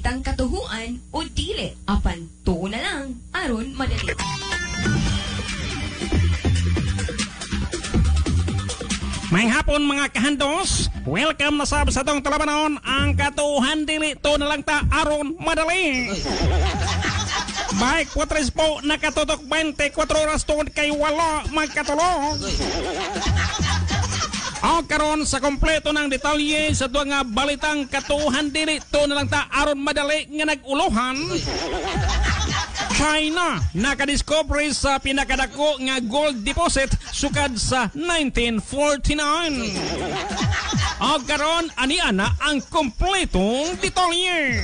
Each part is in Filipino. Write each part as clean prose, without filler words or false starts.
balitang katuhuan o dili. Apan tuo na lang aron madali. May hapon mga kahandos, welcome na sa atong talabanon ang katuhan dili to na lang ta aron madali. Baik putres po nakatutok 24 oras tungod kay wala magkatulog. O karon sa kompleto ng detalye sa duwa nga balitang katuhan dili to na lang ta aron madali nga naguluhan. China nakadiscover sa pinakadako nga gold deposit sukad sa 1949. O karon ani-ana ang kompletong detalye.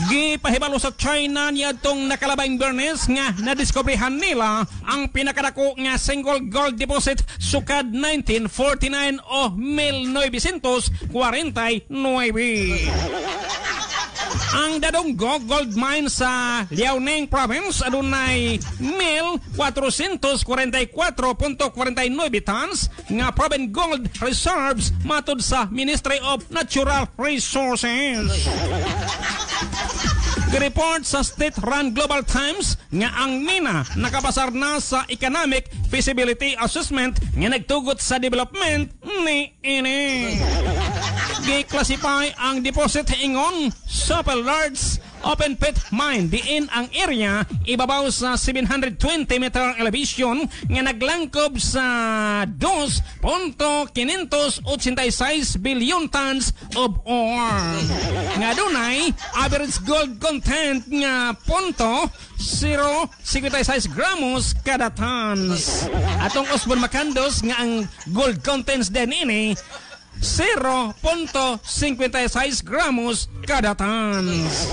Gipahibalo sa China niadtong nakalabang Bernes nga nadiskobrehan nila ang pinakadako nga single gold deposit sukad 1949 o 1949. Ang Dadonggo Gold Mine sa Liaoning Province adunay 1,444.49 tons nga proven gold reserves matud sa Ministry of Natural Resources. Report sa state-run Global Times nga ang mina nakapasar na sa Economic Feasibility Assessment nga nagtugot sa development ni ini. Gi-classify ang deposit ingon super large open pit mine diin ang area ibabaw sa 720 meter elevation nga naglangkob sa 2.586 billion tons of ore. Nga dunay average gold content nga 0.56 gramos kada tons. Atong Osborne Macandos nga ang gold contents din ini 0.56 gramos kada tons.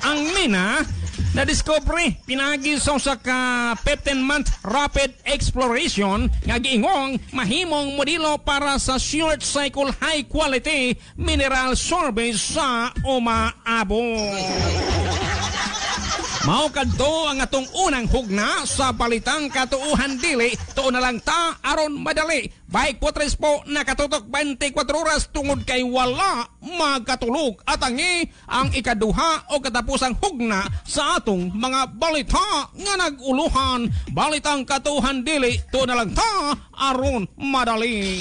Ang mina na-discovery pinagi sa ka 15-month rapid exploration nga giingong mahimong modelo para sa short cycle high quality mineral survey sa umaabot. Mao kadto ang atong unang hugna sa balitang katuuhan dili tuo na lang ta aron madali. Baik putres po nakatutok 24 oras tungod kay wala magkatulog at ang ikaduha o katapusang hugna sa atong mga balita nga naguluhan. Balitang katuuhan dili tuo na lang ta aron madali.